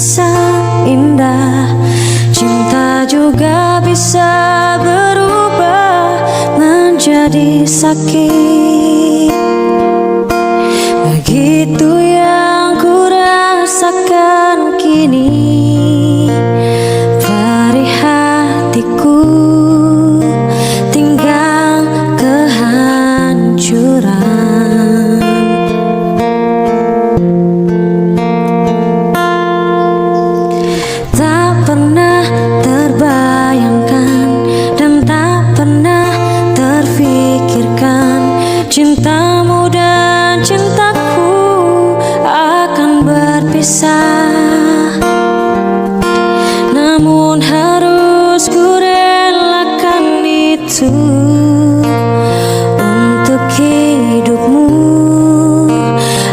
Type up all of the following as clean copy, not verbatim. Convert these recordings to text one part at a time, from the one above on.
bisa indah, cinta juga bisa berubah menjadi sakit. Begitu yang ku rasakan kini, perih hatiku tinggal kehancuran. Tak pernah terbayangkan dan tak pernah terfikirkan cintamu dan cintaku akan berpisah. Namun harus ku relakan itu untuk hidupmu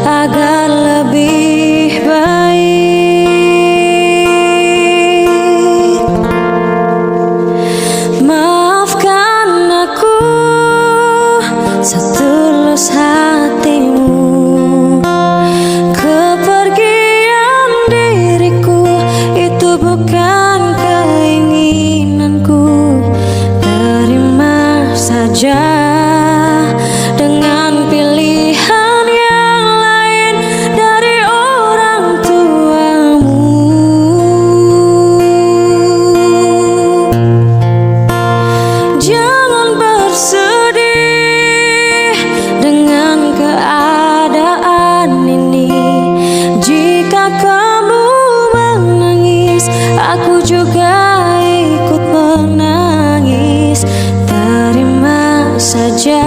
agar lebih baik. Maafkan aku setulus hatimu, kepergian diriku itu bukan keinginanku. Terima saja dengan pilihan yang lain dari orang tuamu. Jangan bersedih dengan keadaan ini. Jika kamu menangis, aku juga ikut menangis. Terima saja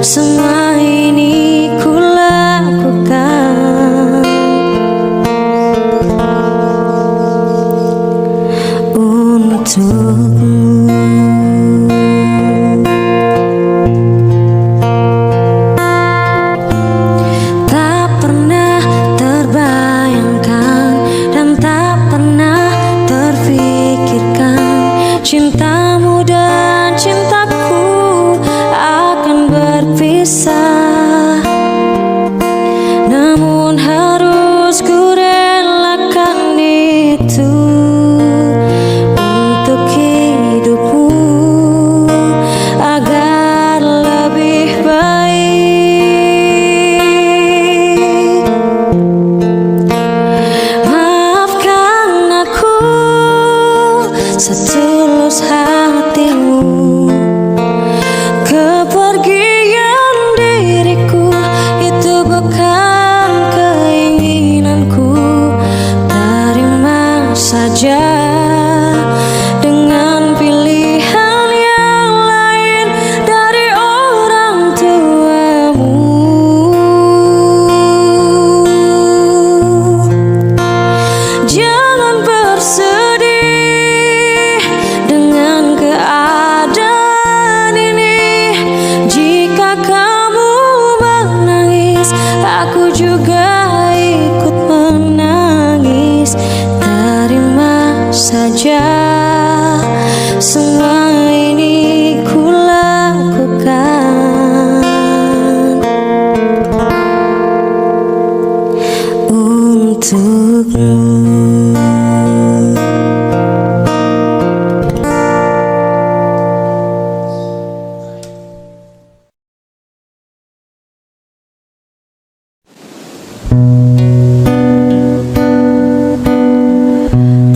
semua ini ku lakukan untukmu. Tak pernah terbayangkan dan tak pernah terfikirkan cintamu dan cintaku akan berpisah. Namun harus ku relakan itu untuk hidupmu agar lebih baik. Maafkan aku setulus hatimu, kepergian diriku itu bukan keinginanku. Terima saja dengan pilihan yang lain dari orang tuamu. Jangan bersedih dengan keadaan ini. Jika kamu menangis, aku juga ikut menangis. Terima saja semua ini ku lakukan untukmu.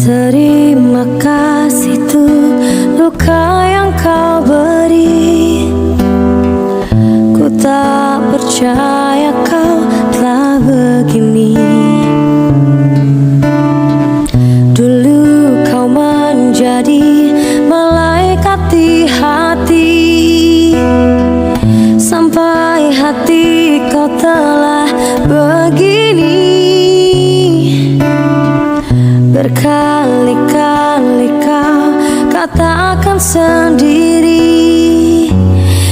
Terima kasih tuh luka yang kau beri. Ku tak percaya kau telah begini. Dulu kau menjadi malaikat di hati, sampai hati kau telah begini. Berkali-kali kau katakan sendiri,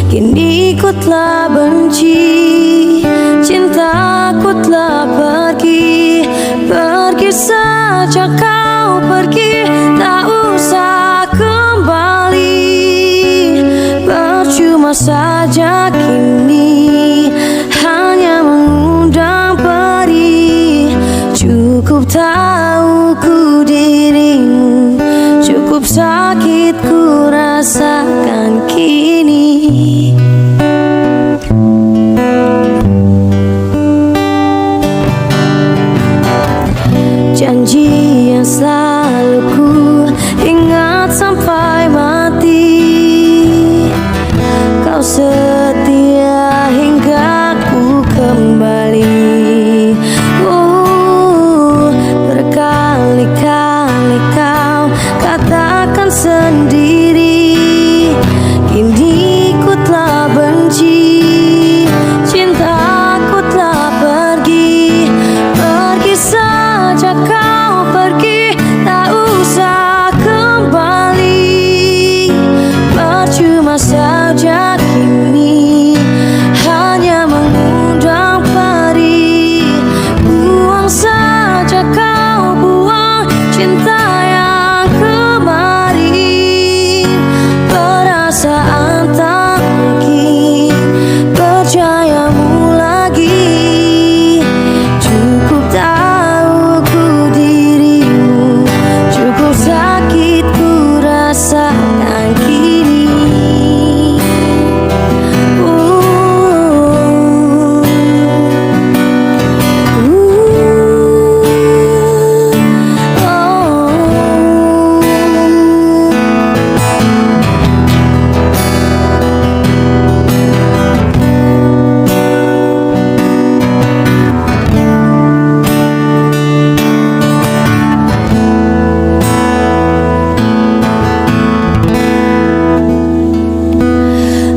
kini ku telah benci, cintaku telah pergi. Pergi saja kau pergi, tak usah kembali. Percuma saja kini hanya mengundang perih. Cukup tahu ku dirimu, cukup sakit ku rasakan kini. Janji yang selalu ku ingat sampai mati, kau setia hingga ku kembali. Berkali-kali kau katakan sendiri, kini ku telah benci, cintaku telah pergi. Pergi saja kau pergi, tak usah kembali. Percuma saja kini hanya mengundang peri. Buang saja kau, buang cinta yang kemarin. Perasaan tak mungkin percayamu lagi. Cukup tahu ku dirimu, cukup sakit ku rasakan kini.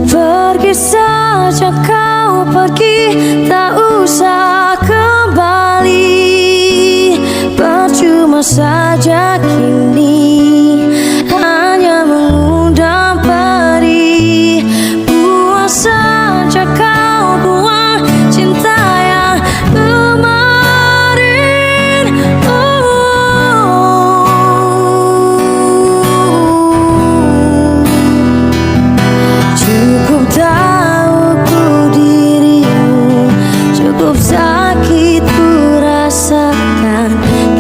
Pergi saja kau pergi, tak usah kembali. Percuma saja kini hanya mengundang peri. Buang saja kau, buang cinta yang kemarin. Cukup tahu ku dirimu, cukup sakit ku rasakan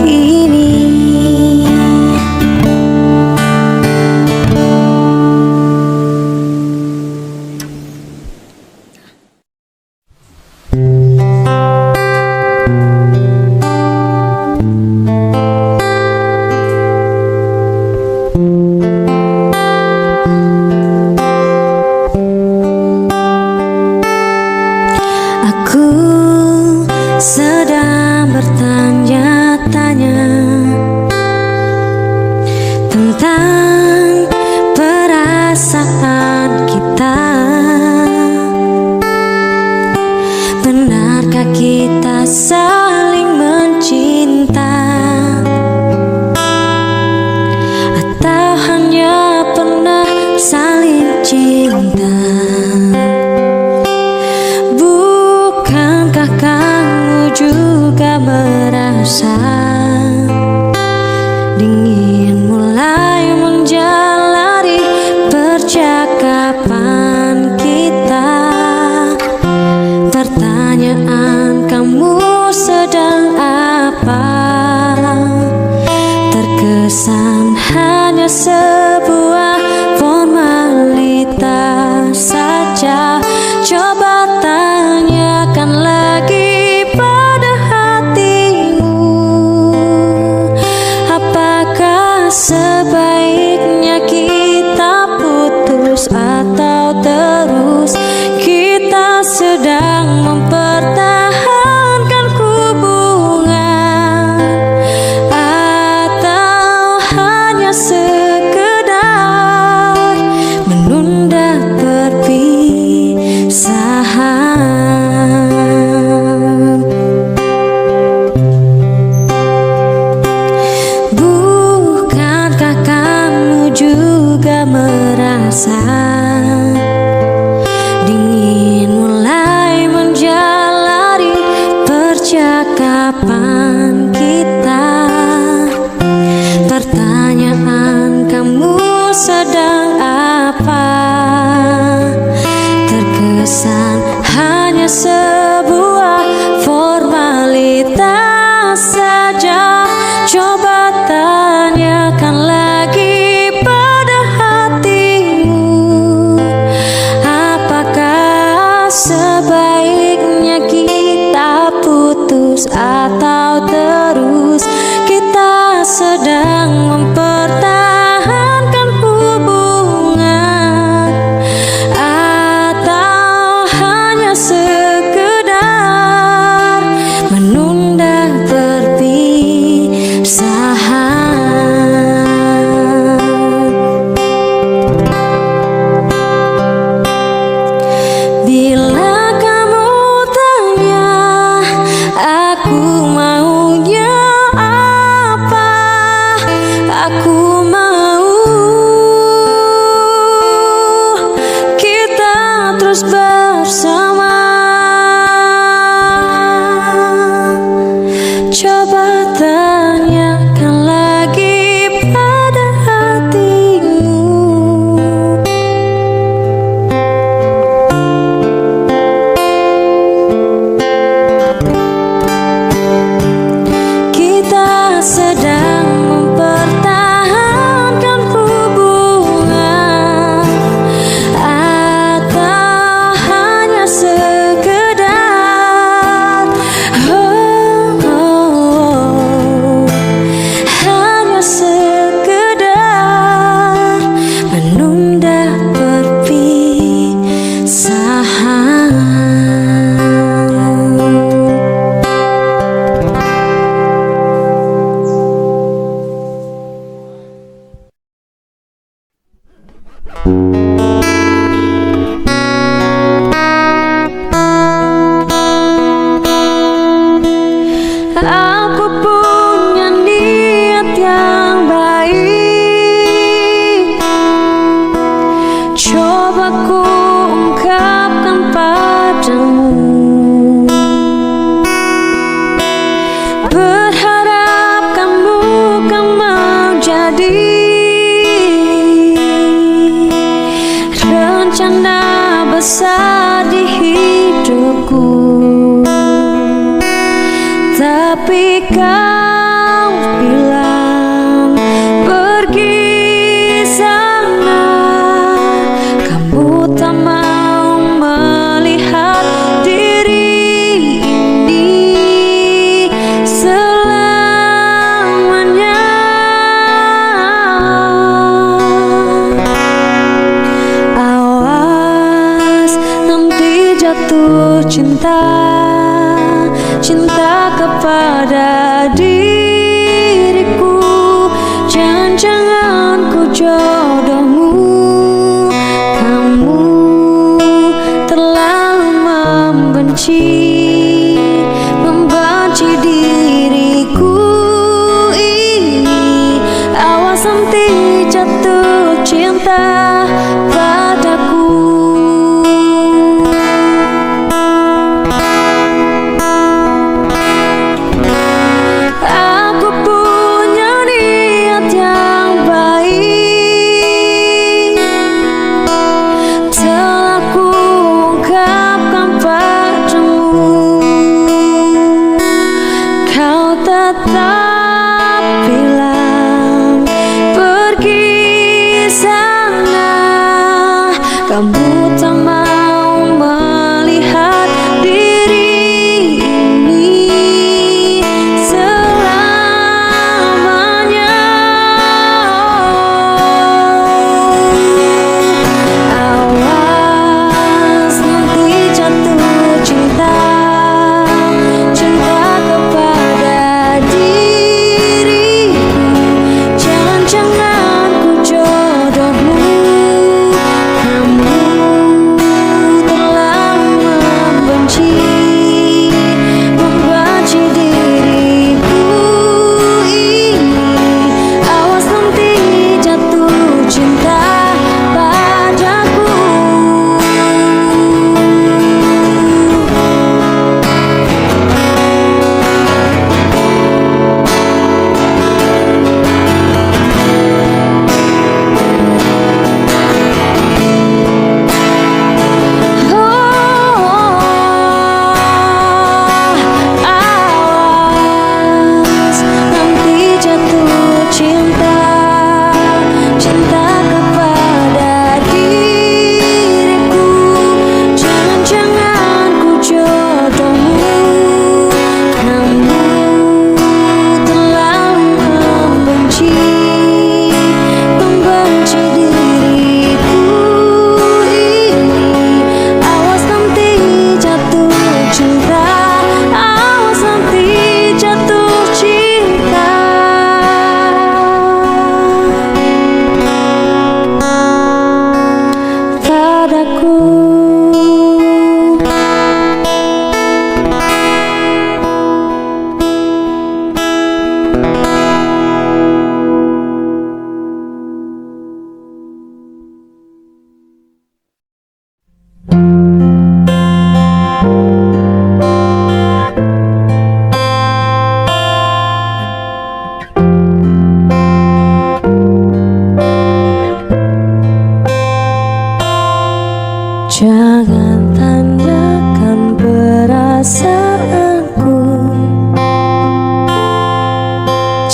kini. Aku sedang bertanya-tanya tentang perasaan kita. Benarkah kita saling mencinta, atau hanya pernah saling cinta? Bukankah kamu juga merasa dingin mulai menjalari percakapan kita? Pertanyaan, kamu sedang apa? Terkesan hanya sebuah formalitas saja. Coba tanyakan lagi pada hatimu, apakah sebaiknya kita putus atau terus? Kita sedang mempertahankan hubungan, atau hanya sekedar menunda perpisahan? Bukankah kamu juga merasa dingin mulai menjalari percakapan kita? Pertanyaan, kamu sedang apa? Terkesan hanya sebuah formalitas saja. Coba tanyakan lagi pada hatimu. Kita sedang mempertahankan hubungan, atau hanya sekedar hanya sekedar menunda perpisahan. Aku punya niat yang baik, coba ku ungkapkan padamu. Berharap kamu kan menjadi rencana besar di hidupku. Tapi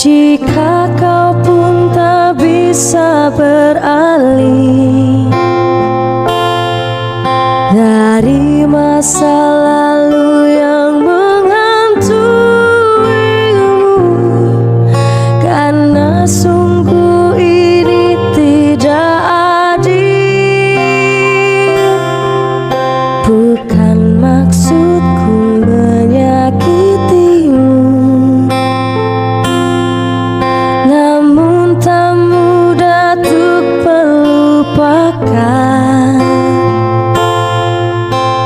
Jika kau pun tak bisa beralih dari masa lalu yang menghantuimu, karena sungguh ini tidak adil. Bukan maksudku menyakitimu, namun tak mudah untuk melupakan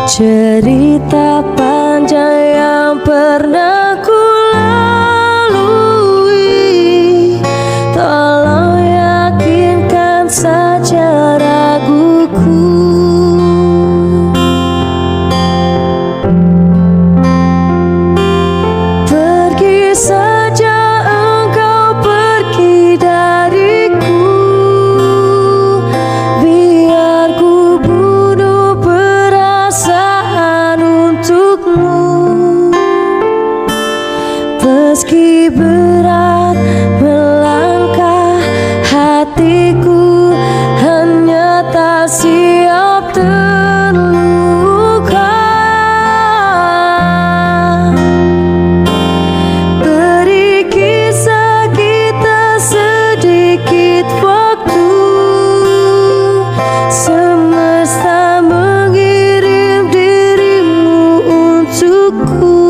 cerita panjang yang pernah ku lalui. Tolong yakinkan saja raguku. Pergi saja engkau, pergi dariku, biar ku bunuh perasaan untukmu. Meski berat melangkah, hatiku hanya tak siap terluka. Beri kisah kita sedikit waktu, semesta mengirim dirimu untukku.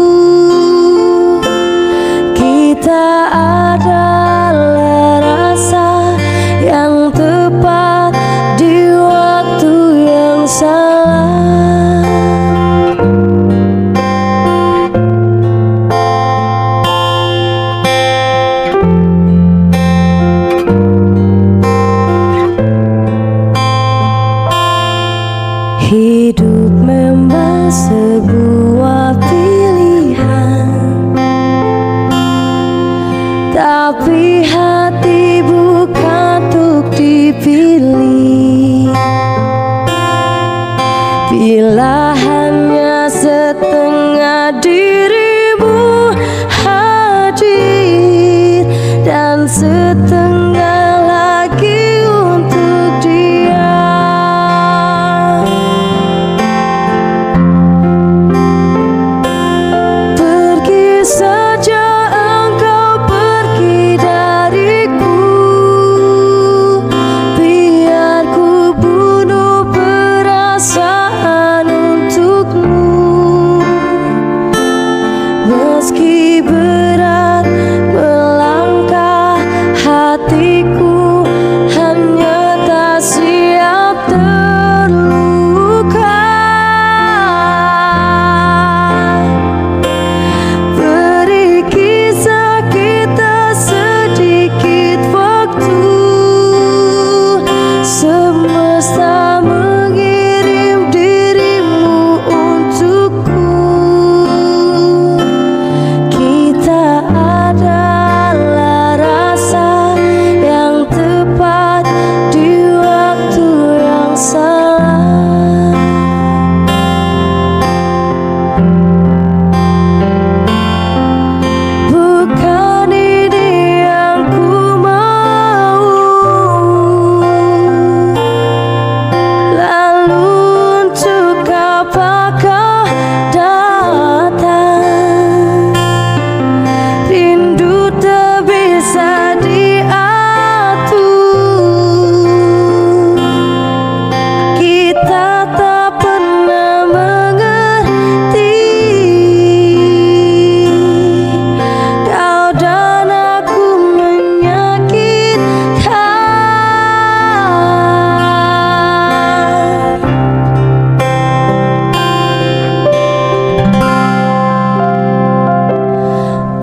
Kita adalah rasa yang tepat di waktu yang salah. Hidup memang sebuah pilihan, tapi hati bukan untuk dipilih. Bila hanya setengah dirimu hadir dan setengah lagi untuk dia, pergi saja engkau, pergi dariku, biar ku bunuh perasaan untukmu. Meski berat melangkah, hatiku hanya tak siap terluka. Beri kisah kita sedikit waktu, semesta mengirim dirimu untukku. Kita adalah rasa yang tepat di waktu yang salah. Bukan ini yang ku mau, lalu untuk apakah datang? Rindu tak bisa diatur, kita tak pernah mengerti. Kau dan aku menyakitkan.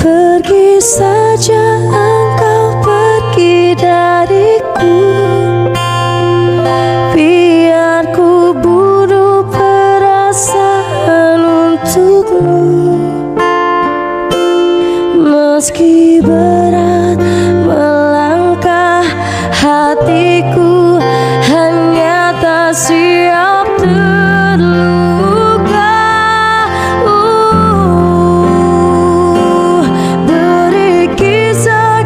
Pergi saja engkau, pergi dariku, biar ku bunuh perasaan untukmu. Meski berat melangkah, hatiku hanya tak siap terluka. Beri kisah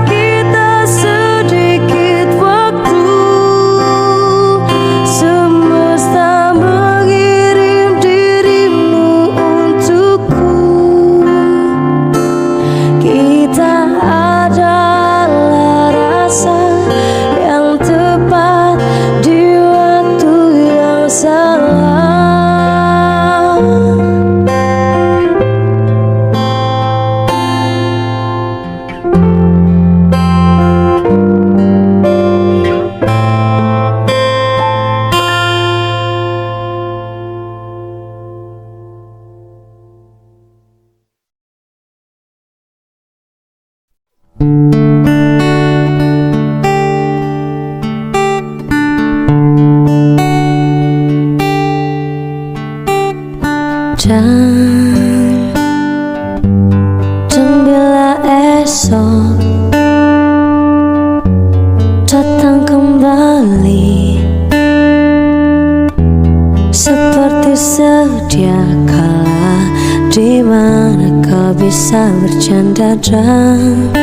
datang kembali seperti sedia kala, di mana kau bisa bercanda dan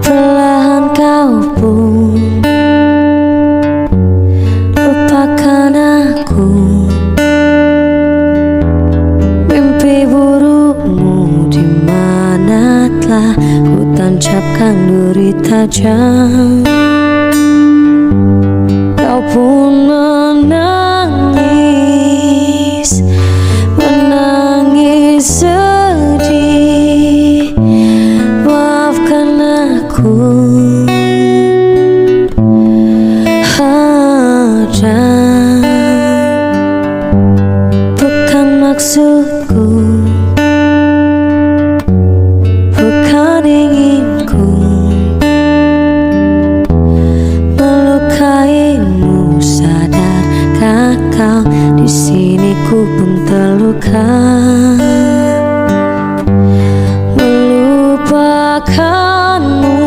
perlahan kau pun lupakan aku. Mimpi burukmu di mana telah ku tancapkan duri tajam. Kau pun menangis, menangis sedih. Maafkan aku, dan bukan maksudku, bukan inginku melukaimu. Sadarkah kau di sini ku pun terluka? Melupakanmu,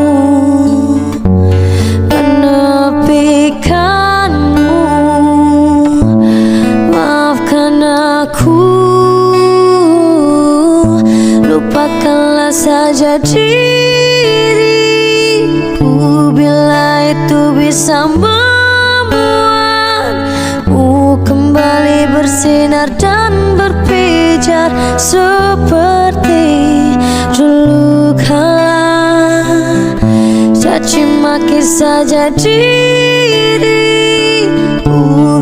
menepikanmu. Maafkan aku, lupakanlah saja diriku bila itu bisa membuatmu kembali bersinar dan berpijar seperti dulu kala. Caci maki saja diriku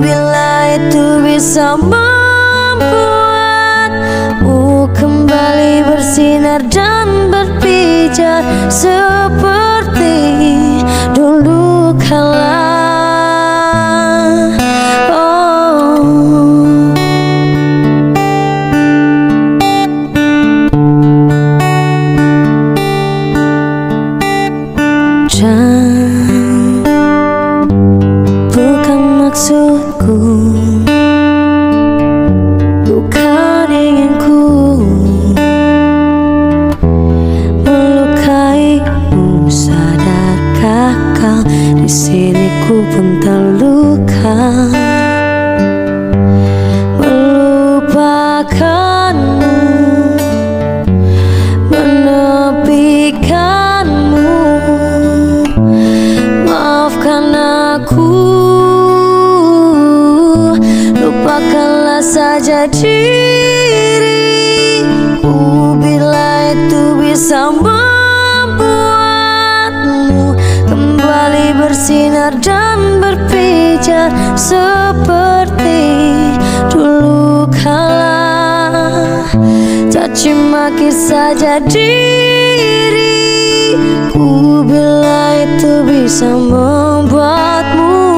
bila itu bisa membuatmu kembali bersinar dan berpijar seperti dulu kala. Dan bukan maksudku, bukan inginku melukaimu. Sadarkah kau di sini ku pun terluka? Melupakanmu, menepikanmu. Maafkan aku, lupakanlah saja diriku bila itu bisa membuatmu kembali bersinar dan berpijar seperti dulu kala. Caci maki saja diriku bila itu bisa membuatmu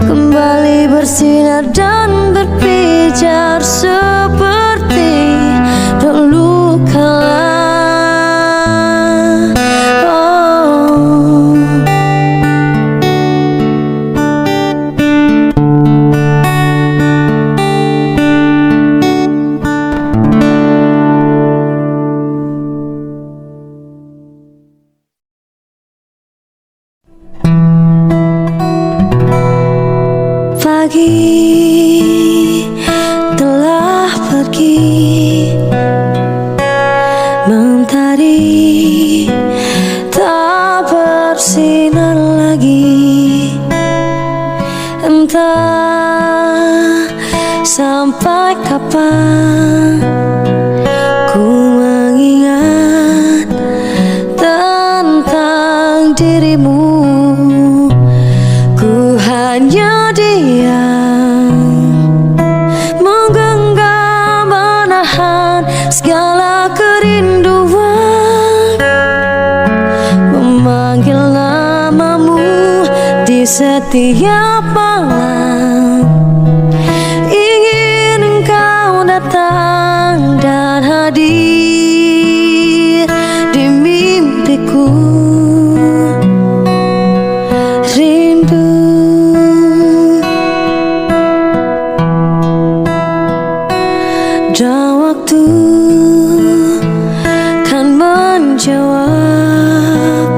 kembali bersinar dan berpijar seperti dulu kala. Pagi telah pergi, mentari tak bersinar lagi. Entah sampai kapan ku mengingat tentang dirimu. Ku hanya diam, menggenggam, menahan segala kerinduan, memanggil namamu di setiap malam. Ingin engkau datang dan hadir di mimpiku. Rindu dan waktu kan menjawab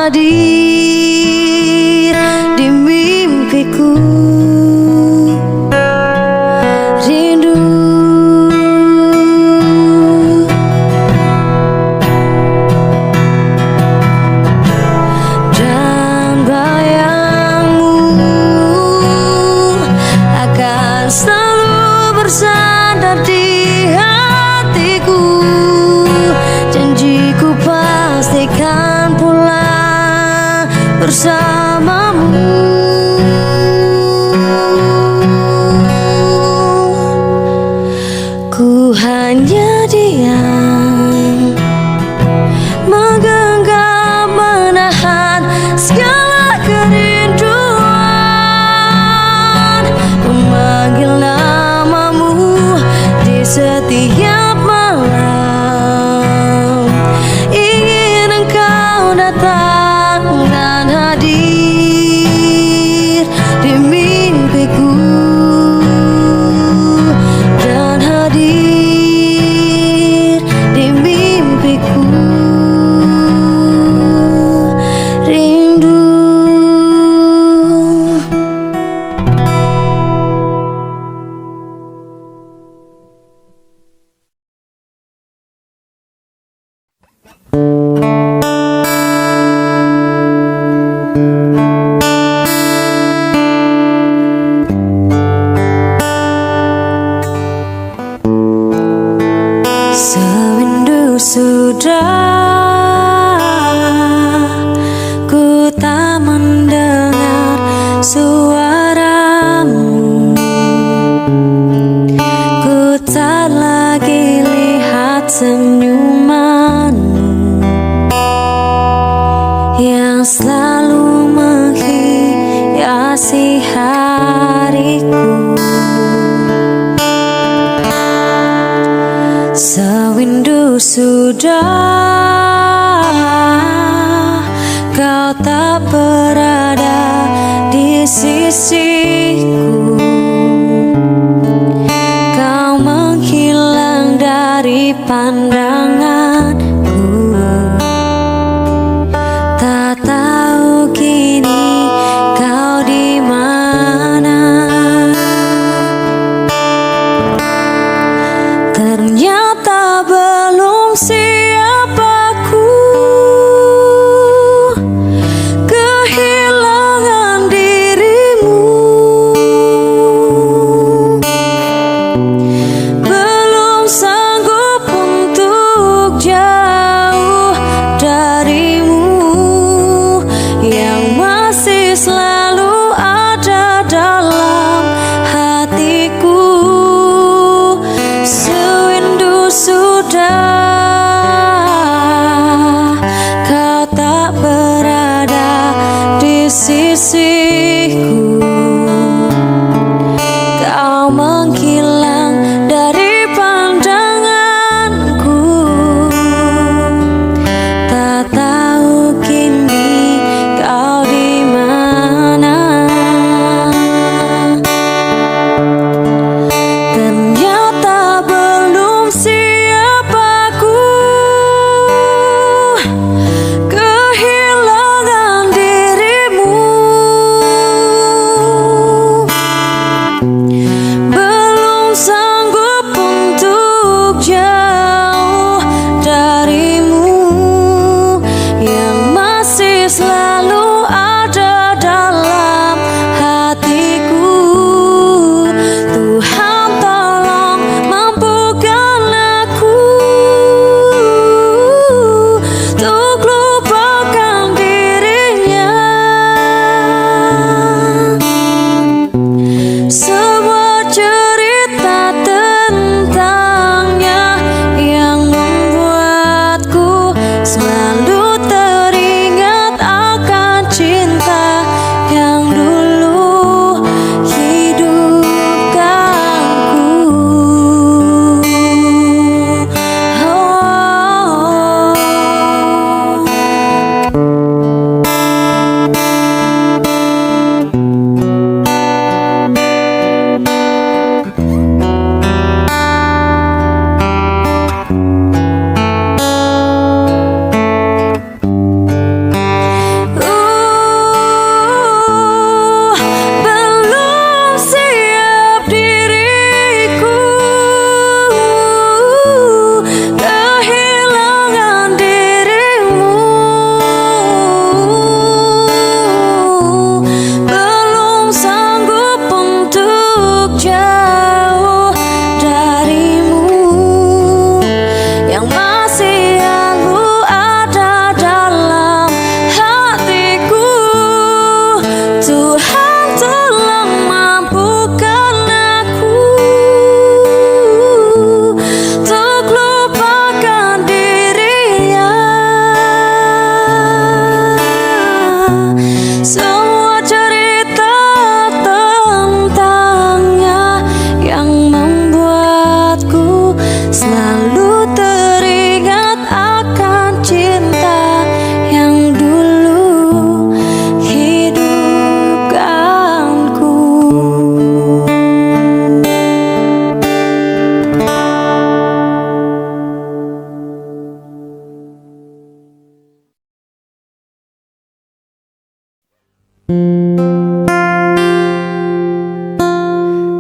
hadir di mimpiku. Rindu dan bayangmu akan selalu bersandar di hatiku. Janjiku pastikan pulang bersamamu. Ku hanya diam, menggenggam, menahan segala kerinduan, memanggil namamu di setiap malam. Ingin engkau datang dan hadir di mimpiku, dan hadir di mimpiku. Rindu sewindu sudah ku tak mendengar suaramu. Ku tak lagi lihat senyumanmu yang selalu menghiasi hariku. Sewindu sudah kau tak berada di sisiku. Kau menghilang dari pandanganku. Tak tahu kini kau di mana. Ternyata belum siap aku kehilangan dirimu. Belum sanggup untuk jauh darimu yang masih selalu ada dalam hatiku. Sewindu sudah kau tak berada di sisiku. Kau menghilang dari pandanganku. Tak tahu kini kau di mana. Ternyata belum siap aku kehilangan dirimu.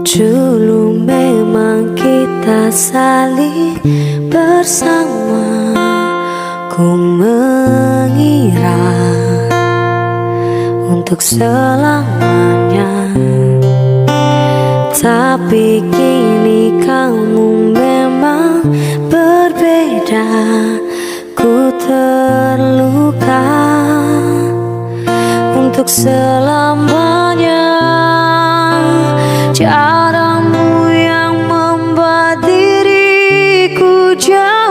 Dulu memang kita saling bersama. Ku mengira untuk selamanya, tapi kini kamu memang berbeda. Ku terluka untuk selamanya. Caramu yang membuat diriku jatuh.